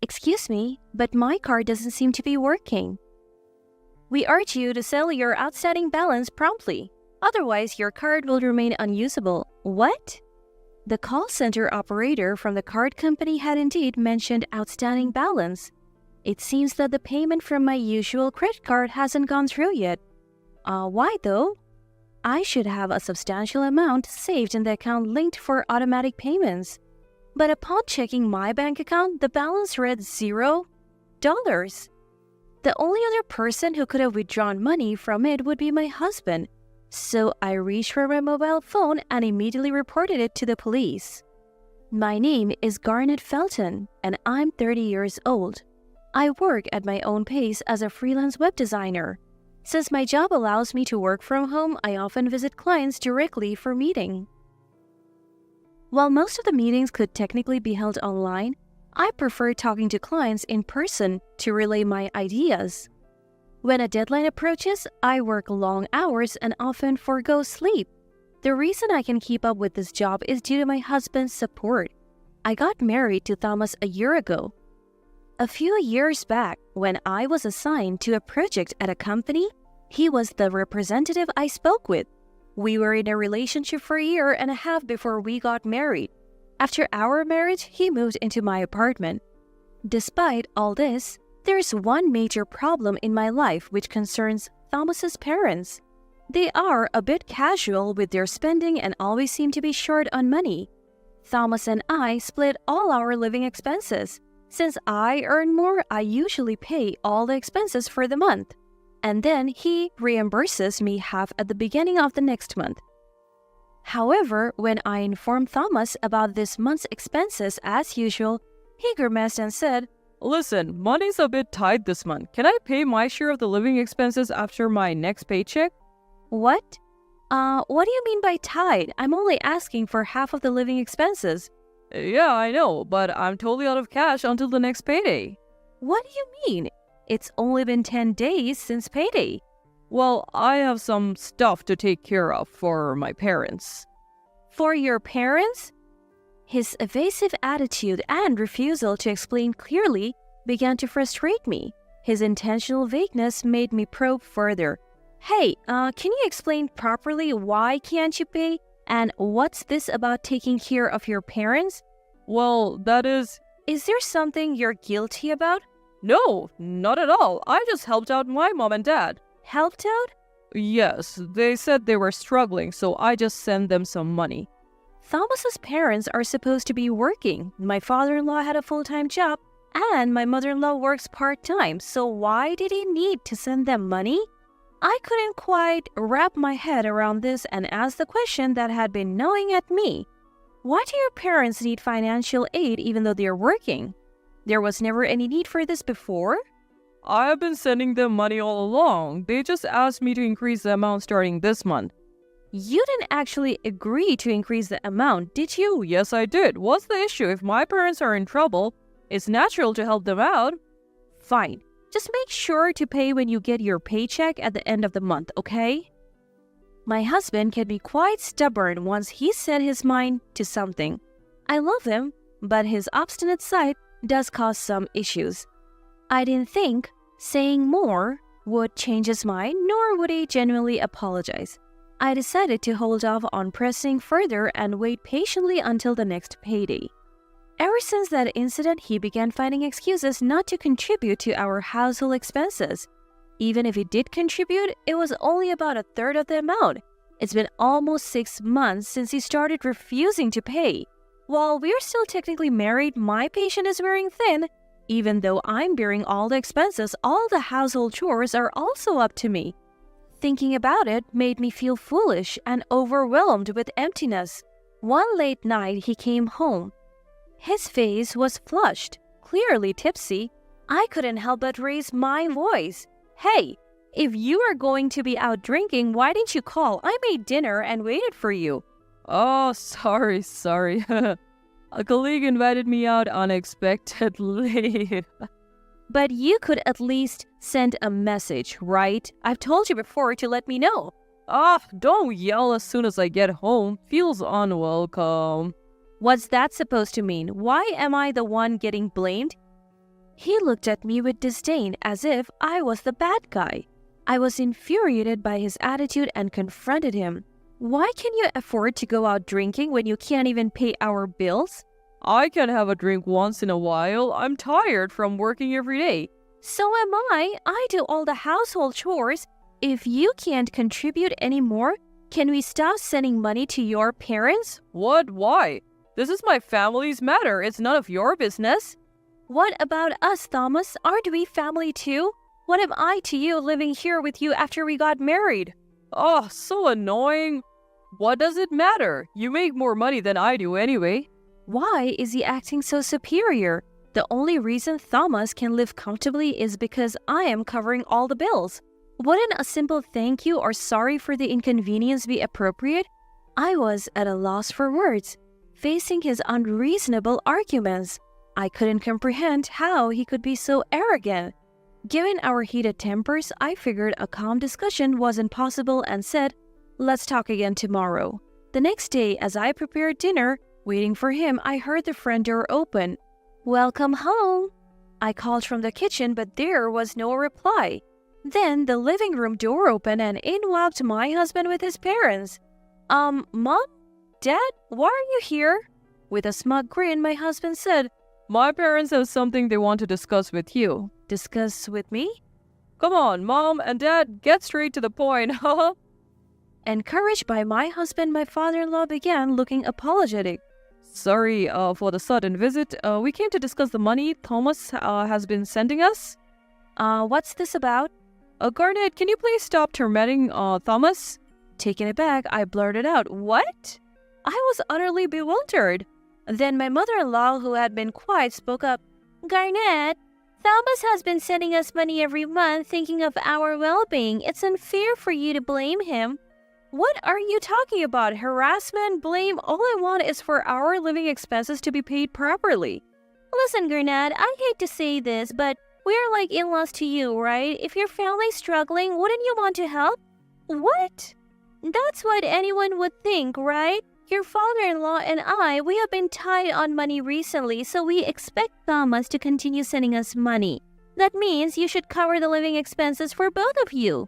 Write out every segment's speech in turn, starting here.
Excuse me, but my card doesn't seem to be working. We urge you to sell your outstanding balance promptly. Otherwise, your card will remain unusable. What? The call center operator from the card company had indeed mentioned outstanding balance. It seems that the payment from my usual credit card hasn't gone through yet. Why though? I should have a substantial amount saved in the account linked for automatic payments. But upon checking my bank account, the balance read $0. The only other person who could have withdrawn money from it would be my husband. So I reached for my mobile phone and immediately reported it to the police. My name is Garnet Felton, and I'm 30 years old. I work at my own pace as a freelance web designer. Since my job allows me to work from home, I often visit clients directly for meeting. While most of the meetings could technically be held online, I prefer talking to clients in person to relay my ideas. When a deadline approaches, I work long hours and often forgo sleep. The reason I can keep up with this job is due to my husband's support. I got married to Thomas a year ago. A few years back, when I was assigned to a project at a company, he was the representative I spoke with. We were in a relationship for a year and a half before we got married. After our marriage, he moved into my apartment. Despite all this, there's one major problem in my life which concerns Thomas's parents. They are a bit casual with their spending and always seem to be short on money. Thomas and I split all our living expenses. Since I earn more, I usually pay all the expenses for the month, and then he reimburses me half at the beginning of the next month. However, when I informed Thomas about this month's expenses as usual, he grimaced and said, "Listen, money's a bit tight this month. Can I pay my share of the living expenses after my next paycheck?" What? What do you mean by tight? I'm only asking for half of the living expenses. Yeah, I know, but I'm totally out of cash until the next payday. What do you mean? It's only been 10 days since payday. Well, I have some stuff to take care of for my parents. For your parents? His evasive attitude and refusal to explain clearly began to frustrate me. His intentional vagueness made me probe further. Hey, can you explain properly why can't you pay? And what's this about taking care of your parents? Well, that is... Is there something you're guilty about? No, not at all. I just helped out my mom and dad. Helped out? Yes, they said they were struggling, so I just sent them some money. Thomas's parents are supposed to be working. My father-in-law had a full-time job, and my mother-in-law works part-time, so why did he need to send them money? I couldn't quite wrap my head around this and asked the question that had been gnawing at me. Why do your parents need financial aid even though they're working? There was never any need for this before? I have been sending them money all along. They just asked me to increase the amount starting this month. You didn't actually agree to increase the amount, did you? Yes, I did. What's the issue? If my parents are in trouble, it's natural to help them out. Fine. Just make sure to pay when you get your paycheck at the end of the month, okay? My husband can be quite stubborn once he's set his mind to something. I love him, but his obstinate side does cause some issues. I didn't think saying more would change his mind, nor would he genuinely apologize. I decided to hold off on pressing further and wait patiently until the next payday. Ever since that incident, he began finding excuses not to contribute to our household expenses. Even if he did contribute, it was only about a third of the amount. It's been almost 6 months since he started refusing to pay. While we're still technically married, my patience is wearing thin. Even though I'm bearing all the expenses, all the household chores are also up to me. Thinking about it made me feel foolish and overwhelmed with emptiness. One late night, he came home. His face was flushed, clearly tipsy. I couldn't help but raise my voice. Hey, if you are going to be out drinking, why didn't you call? I made dinner and waited for you. Oh, sorry. A colleague invited me out unexpectedly. But you could at least send a message, right? I've told you before to let me know. Don't yell as soon as I get home. Feels unwelcome. What's that supposed to mean? Why am I the one getting blamed? He looked at me with disdain as if I was the bad guy. I was infuriated by his attitude and confronted him. Why can you afford to go out drinking when you can't even pay our bills? I can have a drink once in a while. I'm tired from working every day. So am I. I do all the household chores. If you can't contribute anymore, can we stop sending money to your parents? What? Why? This is my family's matter. It's none of your business. What about us, Thomas? Aren't we family too? What am I to you living here with you after we got married? Oh, so annoying. What does it matter? You make more money than I do anyway. Why is he acting so superior? The only reason Thomas can live comfortably is because I am covering all the bills. Wouldn't a simple thank you or sorry for the inconvenience be appropriate? I was at a loss for words, facing his unreasonable arguments. I couldn't comprehend how he could be so arrogant. Given our heated tempers, I figured a calm discussion wasn't possible and said, "Let's talk again tomorrow." The next day, as I prepared dinner, waiting for him, I heard the front door open. "Welcome home," I called from the kitchen, but there was no reply. Then the living room door opened and in walked my husband with his parents. Mom? Dad? Why are you here?" With a smug grin, my husband said, My parents have something they want to discuss with you. "Discuss with me?" Come on, Mom and Dad, get straight to the point, haha. Encouraged by my husband, my father-in-law began looking apologetic. Sorry for the sudden visit. We came to discuss the money Thomas has been sending us. What's this about?" Garnet, can you please stop tormenting Thomas? Taken aback, I blurted out, "What?" I was utterly bewildered. Then my mother-in-law, who had been quiet, spoke up. "Garnet, Thomas has been sending us money every month thinking of our well-being. It's unfair for you to blame him." "What are you talking about? Harassment? Blame? All I want is for our living expenses to be paid properly." "Listen, Garnet, I hate to say this, but we're like in-laws to you, right? If your family's struggling, wouldn't you want to help?" "What?" "That's what anyone would think, right? Your father-in-law and we have been tight on money recently, so we expect Thomas to continue sending us money. That means you should cover the living expenses for both of you."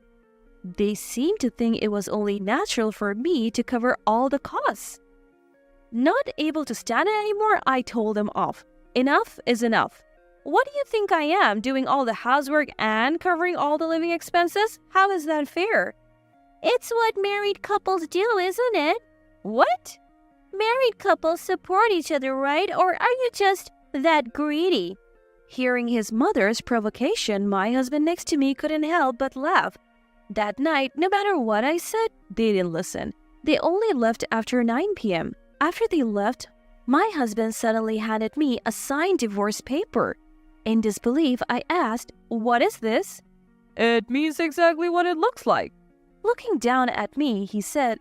They seemed to think it was only natural for me to cover all the costs. Not able to stand it anymore, I told them off. Enough is enough. What do you think I am, doing all the housework and covering all the living expenses? How is that fair? "It's what married couples do, isn't it?" "What?" "Married couples support each other, right? Or are you just that greedy?" Hearing his mother's provocation, my husband next to me couldn't help but laugh. That night, no matter what I said, they didn't listen. They only left after 9 p.m. After they left, my husband suddenly handed me a signed divorce paper. In disbelief, I asked, "What is this?" It means exactly what it looks like. Looking down at me, he said,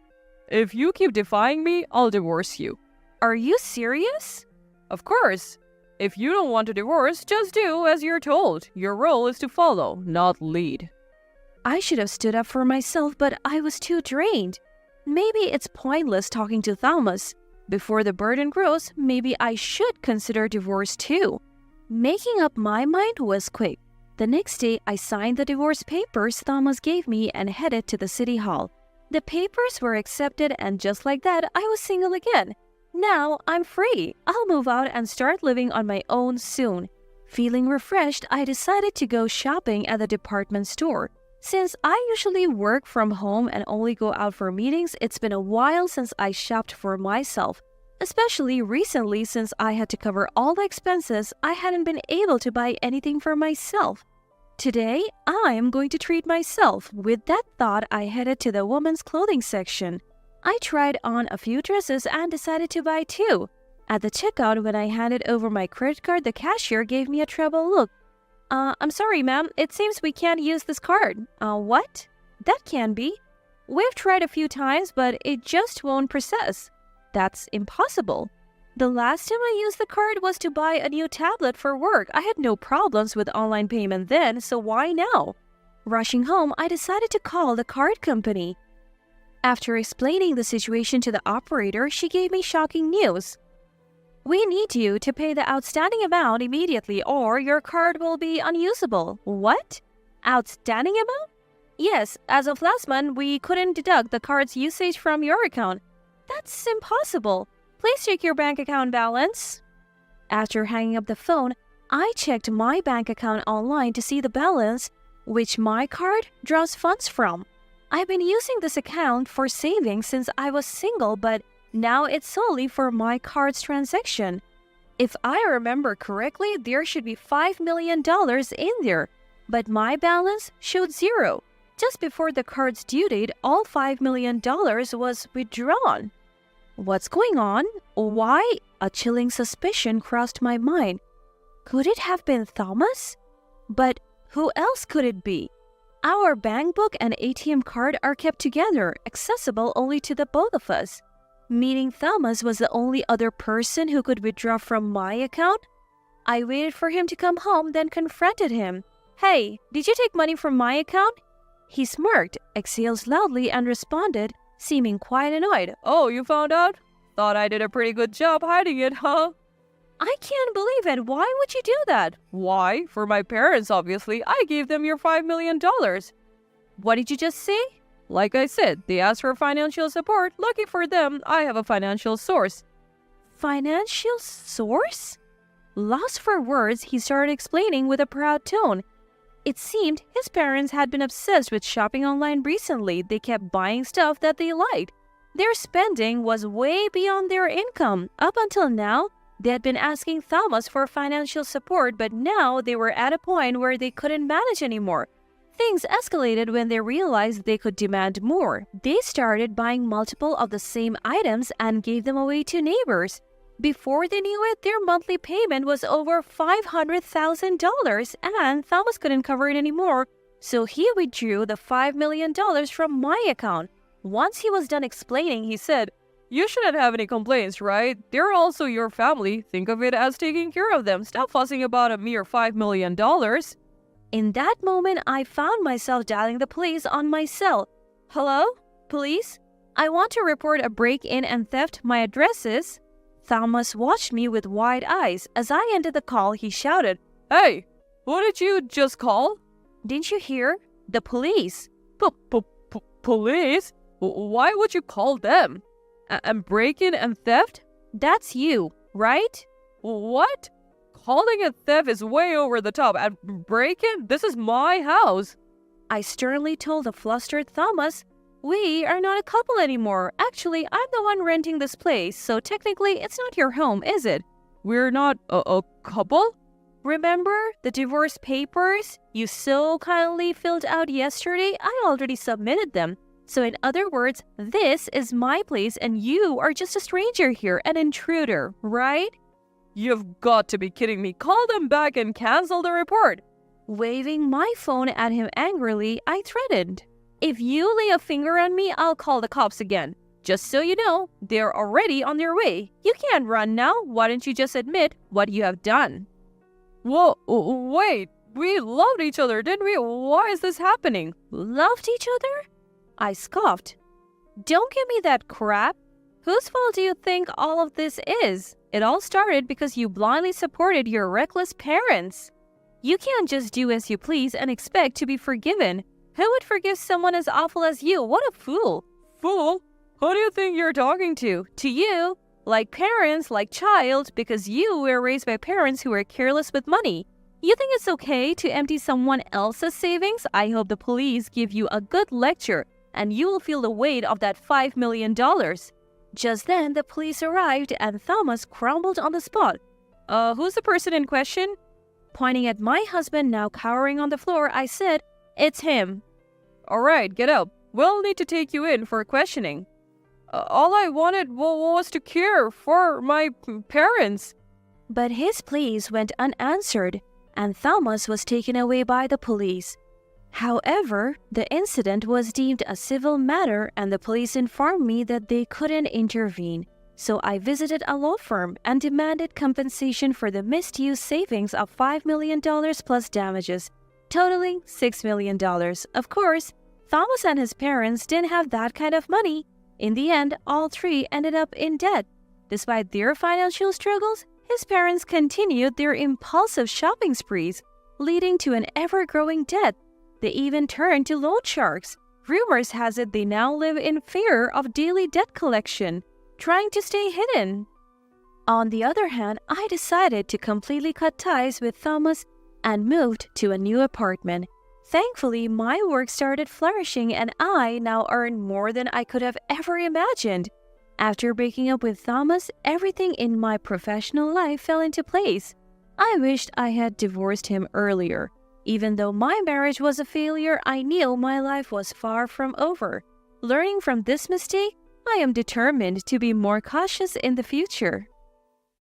If you keep defying me, I'll divorce you. "Are you serious?" Of course. If you don't want to divorce, just do as you're told. Your role is to follow, not lead. I should have stood up for myself, but I was too drained. Maybe it's pointless talking to Thomas. Before the burden grows, maybe I should consider divorce too. Making up my mind was quick. The next day, I signed the divorce papers Thomas gave me and headed to the city hall. The papers were accepted, and just like that, I was single again. Now I'm free. I'll move out and start living on my own soon. Feeling refreshed, I decided to go shopping at the department store. Since I usually work from home and only go out for meetings, it's been a while since I shopped for myself. Especially recently, since I had to cover all the expenses, I hadn't been able to buy anything for myself. Today, I'm going to treat myself. With that thought, I headed to the women's clothing section. I tried on a few dresses and decided to buy 2. At the checkout, when I handed over my credit card, the cashier gave me a troubled look. I'm sorry, ma'am. It seems we can't use this card." What? That can't be. We've tried a few times, but it just won't process." "That's impossible. The last time I used the card was to buy a new tablet for work. I had no problems with online payment then, so why now?" Rushing home, I decided to call the card company. After explaining the situation to the operator, she gave me shocking news. We need you to pay the outstanding amount immediately or your card will be unusable. What? Outstanding amount? Yes, as of last month, we couldn't deduct the card's usage from your account. That's impossible. Please check your bank account balance. After hanging up the phone, I checked my bank account online to see the balance, which my card draws funds from. I've been using this account for savings since I was single, but now it's solely for my card's transaction. If I remember correctly, there should be $5 million in there, but my balance showed zero. Just before the card's due date, all $5 million was withdrawn. What's going on? Why? A chilling suspicion crossed my mind. Could it have been Thomas? But who else could it be? Our bank book and ATM card are kept together, accessible only to the both of us. Meaning Thomas was the only other person who could withdraw from my account? I waited for him to come home, then confronted him. Hey, did you take money from my account? He smirked, exhaled loudly, and responded, seeming quite annoyed. Oh, you found out? Thought I did a pretty good job hiding it, huh? I can't believe it. Why would you do that? Why? For my parents, obviously. I gave them your $5 million. What did you just say? Like I said, they asked for financial support. Lucky for them, I have a financial source. Financial source? Lost for words, he started explaining with a proud tone. It seemed his parents had been obsessed with shopping online recently. They kept buying stuff that they liked. Their spending was way beyond their income. Up until now, they had been asking Thomas for financial support, but now they were at a point where they couldn't manage anymore. Things escalated when they realized they could demand more. They started buying multiple of the same items and gave them away to neighbors. Before they knew it, their monthly payment was over $500,000, and Thomas couldn't cover it anymore, so he withdrew the $5 million from my account. Once he was done explaining, he said, You shouldn't have any complaints, right? They're also your family. Think of it as taking care of them. Stop fussing about a mere $5 million. In that moment, I found myself dialing the police on my cell. Hello? Police? I want to report a break-in and theft. My address is... Thomas watched me with wide eyes. As I ended the call, he shouted, Hey, who did you just call? Didn't you hear? The police. Police? Why would you call them? And break-in and theft? That's you, right? What? Calling it theft is way over the top. And break-in? This is my house. I sternly told the flustered Thomas, We are not a couple anymore. Actually, I'm the one renting this place, so technically it's not your home, is it? We're not a couple? Remember the divorce papers you so kindly filled out yesterday? I already submitted them. So in other words, this is my place and you are just a stranger here, an intruder, right? You've got to be kidding me. Call them back and cancel the report. Waving my phone at him angrily, I threatened. If you lay a finger on me, I'll call the cops again. Just so you know, they're already on their way. You can't run now. Why don't you just admit what you have done? Whoa, wait. We loved each other, didn't we? Why is this happening? Loved each other? I scoffed. Don't give me that crap. Whose fault do you think all of this is? It all started because you blindly supported your reckless parents. You can't just do as you please and expect to be forgiven. Who would forgive someone as awful as you? What a fool. Fool? Who do you think you're talking to? To you. Like parents, like child, because you were raised by parents who were careless with money. You think it's okay to empty someone else's savings? I hope the police give you a good lecture and you will feel the weight of that $5 million. Just then, the police arrived and Thomas crumbled on the spot. Who's the person in question? Pointing at my husband now cowering on the floor, I said, It's him. All right, get up. We'll need to take you in for questioning. All I wanted was to care for my parents. But his pleas went unanswered, and Thomas was taken away by the police. However, the incident was deemed a civil matter and the police informed me that they couldn't intervene. So I visited a law firm and demanded compensation for the misused savings of $5 million plus damages, totaling $6 million. Of course, Thomas and his parents didn't have that kind of money. In the end, all three ended up in debt. Despite their financial struggles, his parents continued their impulsive shopping sprees, leading to an ever-growing debt. They even turned to loan sharks. Rumors has it they now live in fear of daily debt collection, trying to stay hidden. On the other hand, I decided to completely cut ties with Thomas and moved to a new apartment. Thankfully, my work started flourishing and I now earn more than I could have ever imagined. After breaking up with Thomas, everything in my professional life fell into place. I wished I had divorced him earlier. Even though my marriage was a failure, I knew my life was far from over. Learning from this mistake, I am determined to be more cautious in the future.